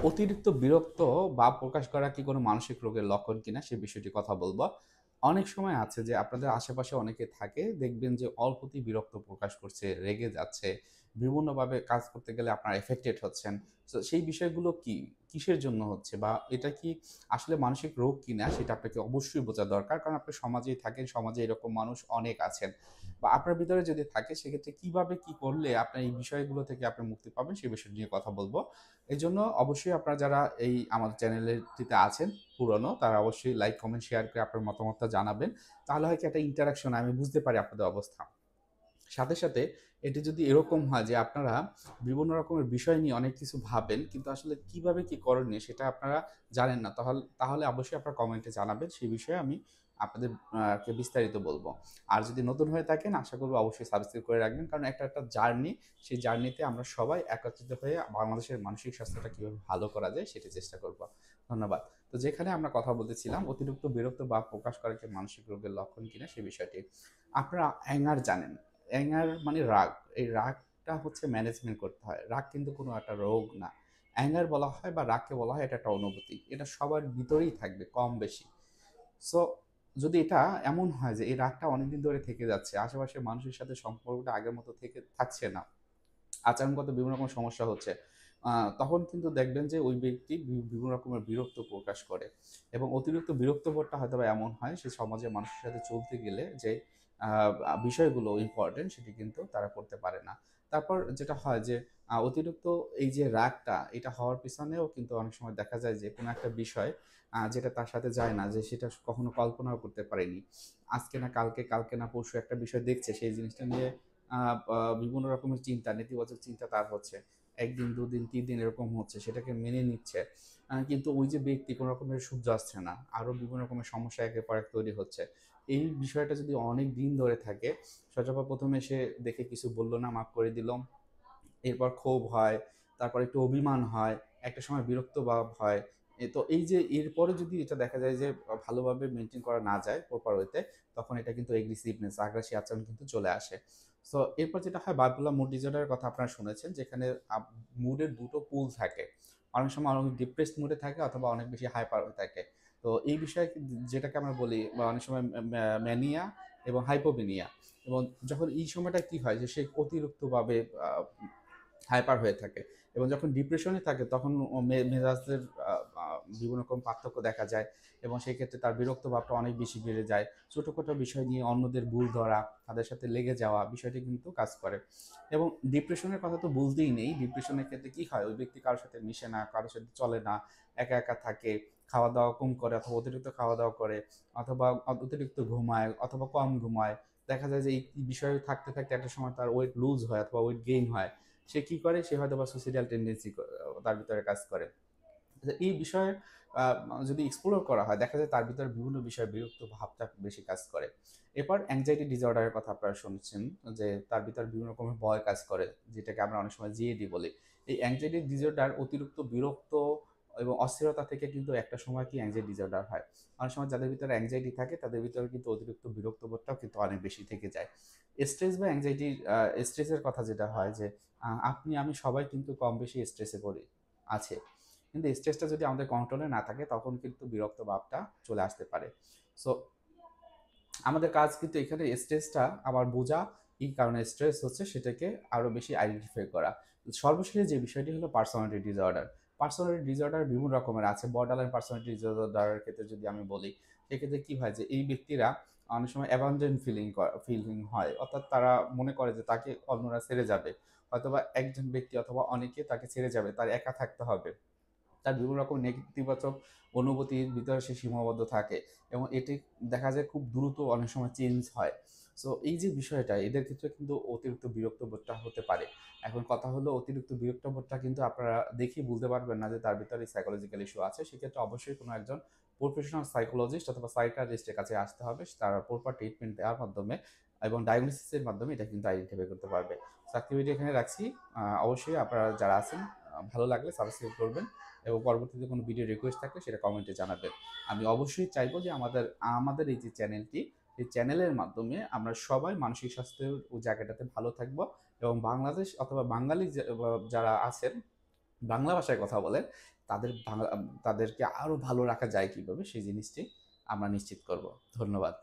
অতিরিক্ত বিরক্ত বা প্রকাশ করা কি কোনো মানসিক রোগের লক্ষণ কিনা সে বিষয়টি কথা বলবো। অনেক সময় আছে যে আপনাদের আশেপাশে অনেকে থাকে, দেখবেন যে অল্পতেই বিরক্ত প্রকাশ করছে, রেগে যাচ্ছে, বিভিন্নভাবে কাজ করতে গেলে আপনারা এফেক্টেড হচ্ছেন। সো সেই বিষয়গুলো কি? কিসের জন্য হচ্ছে? বা এটা কি আসলে মানসিক রোগ কিনা সেটা আপনাকে অবশ্যই বোঝা দরকার। কারণ আপনি সমাজেই থাকেন, সমাজে এরকম মানুষ অনেক আছেন। বা আপনার ভিতরে যদি থাকে সেক্ষেত্রে কিভাবে কি করলে আপনার এই বিষয়গুলো থেকে আপনি মুক্তি পাবেন সে বিষয় নিয়ে কথা বলব। এজন্য অবশ্যই আপনারা যারা এই আমাদের চ্যানেলটিতে আছেন পুরনো, তারা অবশ্যই লাইক, কমেন্ট, শেয়ার করে আপনার মতামতটা জানাবেন। তাহলে হয় কি একটা ইন্টারেকশন আমি বুঝতে পারি আপনাদের অবস্থা। সাথে, সাথে এটি যদি এরকম হয় যে আপনারা বিভিন্ন রকমের বিষয় নিয়ে অনেক কিছু ভাবেন, কিন্তু আসলে কিভাবে কি করণীয় সেটা আপনারা জানেন না। তাহলে অবশ্যই আপনারা কমেন্টে জানাবেন। সেই বিষয়ে আমি আপনাদের কে বিস্তারিত বলব। আর যদি নতুন হয়ে থাকেন আশা করব অবশ্যই সাবস্ক্রাইব করে রাখবেন। কারণ একটা জার্নি, সেই জার্নিতে আমরা সবাই একত্রিত হয়ে বাংলাদেশের মানসিক স্বাস্থ্যটা কিভাবে ভালো করা যায় সেটি চেষ্টা করব। ধন্যবাদ। তো যেখানে আমরা কথা বলতেছিলাম অতিরিক্ত বিরক্ত বা প্রকাশ করা কি মানসিক রোগের লক্ষণ কিনা সে বিষয়টি। আপনারা অ্যাঙ্গার জানেন। অ্যাঙ্গার মানে রাগ। এই রাগটা হচ্ছে ম্যানেজমেন্ট করতে হয়। রাগ কিন্তু কোনো একটা রোগ না। অ্যাঙ্গার বলা হয় বা রাগকে বলা হয় এটা একটা অনুভূতি। এটা সবার ভিতরেই থাকবে কম বেশি। সো যদি এটা এমন হয় যে এই রাগটা অনেকদিন ধরে থেকে যাচ্ছে, আশেপাশের মানুষের সাথে সম্পর্কটা আগের মতো থেকে থাকছে না, আচরণগত বিভিন্ন রকম সমস্যা হচ্ছে, তখন কিন্তু দেখবেন যে ওই ব্যক্তি বিভিন্ন রকমের বিরক্ত প্রকাশ করে। এবং অতিরিক্ত বিরক্ত বোধটা হয়তোবা এমন হয় সে সমাজের মানুষের সাথে চলতে গেলে যে বিষয়গুলো ইম্পর্টেন্ট সেটি কিন্তু তারা করতে পারে না। তারপর যেটা হয় যে অতিরিক্ত এই যে রাগটা এটা হওয়ার পিছনেও কিন্তু অনেক সময় দেখা যায় যে কোনো একটা বিষয় যেটা তার সাথে যায় না, যে সেটা কখনো কল্পনাও করতে পারেনি। আজকে না কালকে, কালকে না পরশু একটা বিষয় দেখছে, সেই জিনিসটা নিয়ে আ আ বিভিন্ন রকমের চিন্তা, নেতিবাচক চিন্তা তার হচ্ছে। ১ দিন, ২ দিন, ৩ দিন এরকম হচ্ছে। সেটাকে মেনে নিচ্ছে। কিন্তু ওই যে ব্যক্তি কোন রকমের সূর্য আসছে না। আরো বিভিন্ন রকমের সমস্যা একের পর এক তৈরি হচ্ছে। এই বিষয়টা যদি অনেক দিন ধরে থাকে, সচরাচর ১ম এ সে দেখে কিছু বলল না, মাফ করে দিল। এরপর ক্ষোভ হয়, তারপর একটু অভিমান হয়, একটা সময় বিরক্ত ভাব হয়। তো এই যে এরপরে যদি এটা দেখা যায় যে ভালোভাবে মেইনটেইন করা না যায় প্রপার ওয়েতে, তখন এটা কিন্তু এগ্রেসিভনেস, আগ্রাসী আচরণ কিন্তু চলে আসে। সো এরপর যেটা হয় bipolar mood disorder এর কথা আপনারা শুনেছেন, যেখানে মুডের ২ টো পুল থাকে। অনেক সময় অনেক ডিপ্রেসড মুডে থাকে অথবা অনেক বেশি হাইপার হয়ে থাকে। তো এই বিষয়ে যেটাকে আমরা বলি বা অনেক সময় ম্যানিয়া এবং হাইপোমেনিয়া। এবং যখন এই সময়টা কি হয় যে সে অতিরিক্তভাবে আ হাইপার হয়ে থাকে এবং যখন ডিপ্রেশনে থাকে তখন মেজাজের আ আ বিভিন্ন রকম পার্থক্য দেখা যায় এবং সেই ক্ষেত্রে তার বিরক্ত ভাবটা অনেক বেশি বেড়ে যায়। ছোটখাটো বিষয় নিয়ে অন্যদের ভুল ধরা, তাদের সাথে লেগে যাওয়া বিষয়টি কিন্তু কাজ করে। এবং ডিপ্রেশনের কথা তো বলতেই নেই। ডিপ্রেশনের ক্ষেত্রে কি হয়? ওই ব্যক্তি কারো সাথে মিশে না, কারো সাথে চলে না, একা, একা থাকে, খাওয়া-দাওয়া কম করে অথবা অতিরিক্ত খাওয়া-দাওয়া করে অথবা অতিরিক্ত ঘুমায় অথবা কম ঘুমায়। দেখা যায় যে এই বিষয়ে থাকতে, থাকতে একটা সময় তার ওয়েট লুজ হয় অথবা ওয়েট গেইন হয়। সে কি করে? সে হয়তোবা সুইসাইডাল টেনডেন্সি তার ভিতরে কাজ করে। আচ্ছা, এই বিষয়ে আ যদি এক্সপ্লোর করা হয়, দেখা যায় তার ভিতরে বিভিন্ন বিষয়ে বিরক্ত ভাবটা বেশি কাজ করে। এরপর anxiety disorder এর কথা আপনারা শুনছেন যে, তার ভিতরে বিভিন্ন রকমের ভয় কাজ করে, যেটাকে আমরা অনেক সময় GAD বলি। এই anxiety disorder অতিরিক্ত বিরক্ত এবং অস্থিরতা থেকে কিন্তু একটা সময় কি anxiety disorder হয়। অনেক সময় যাদের ভিতরে anxiety থাকে, তাদের ভিতরে কিন্তু অতিরিক্ত বিরক্ত বোধটাও কিন্তু অনেক বেশি থেকে যায়। স্ট্রেস বা anxiety স্ট্রেসের কথা যেটা হয় যে, আপনি আমি সবাই কিন্তু কম বেশি স্ট্রেসে পড়ি, আছে। কিন্তু স্ট্রেসটা যদি আমাদের কন্ট্রোলে না থাকে তখন কিন্তু বিরক্ত ভাবটা চলে আসতে পারে। সো আমাদের কাজ কিন্তু এখানে স্ট্রেসটা আবার বোঝা, কি কারণে স্ট্রেস হচ্ছে সেটাকে আরো বেশি আইডেন্টিফাই করা। সর্বশেষে যে বিষয়টি হলো পার্সোনালিটি ডিসঅর্ডার। পার্সোনালিটি ডিসঅর্ডার বিভিন্ন রকমের আছে। বর্ডারলাইন পার্সোনালিটি ডিসঅর্ডার এর ক্ষেত্রে যদি আমি বলি, সেক্ষেত্রে কি হয় যে এই ব্যক্তিরা অনেক সময় অ্যাবান্ডন ফিলিং হয়। অর্থাৎ তারা মনে করে যে তাকে অন্যরা ছেড়ে যাবে। হয়তোবা একজন ব্যক্তি অথবা অনেকে তাকে ছেড়ে যাবে। তার একা থাকতে হবে। তার বিভিন্ন রকম নেতিবাচক অনুভূতির ভিতরে সে সীমাবদ্ধ থাকে এবং এটি দেখা যায় খুব দ্রুত অনেক সময় চেঞ্জ হয়। সো এই যে বিষয়টা এদের ক্ষেত্রে কিন্তু অতিরিক্ত বিরক্ত বোধটা হতে পারে। এখন কথা হলো অতিরিক্ত বিরক্ত বোধটা কিন্তু আপনারা দেখেই বুঝতে পারবেন না যে তার ভিতরে সাইকোলজিক্যাল ইস্যু আছে। সেক্ষেত্রে অবশ্যই কোনো একজন প্রফেশনাল সাইকোলজিস্ট অথবা সাইকিয়াট্রিস্ট এর কাছে আসতে হবে। তারা প্রপার ট্রিটমেন্ট দেওয়ার মাধ্যমে এবং ডায়াগনোসিস এর মাধ্যমে এটা কিন্তু আইডেন্টিফাই করতে পারবে। সো আজকের ভিডিও এখানে রাখছি। অবশ্যই আপনারা যারা আছেন ভালো লাগলে সাবস্ক্রাইব করবেন। এবং পরবর্তীতে কোনো ভিডিও রিকোয়েস্ট থাকলে সেটা কমেন্টে জানাবেন। আমি অবশ্যই চাইবো যে আমাদের এই যে চ্যানেলটি, এই চ্যানেলের মাধ্যমে আমরা সবাই মানসিক স্বাস্থ্যের জায়গাটাতে ভালো থাকবো এবং বাংলাদেশ অথবা বাঙালি যারা আছেন বাংলা ভাষায় কথা বলেন, তাদেরকে আরো ভালো রাখা যায় কিভাবে সেই জিনিসটি আমরা নিশ্চিত করব। ধন্যবাদ।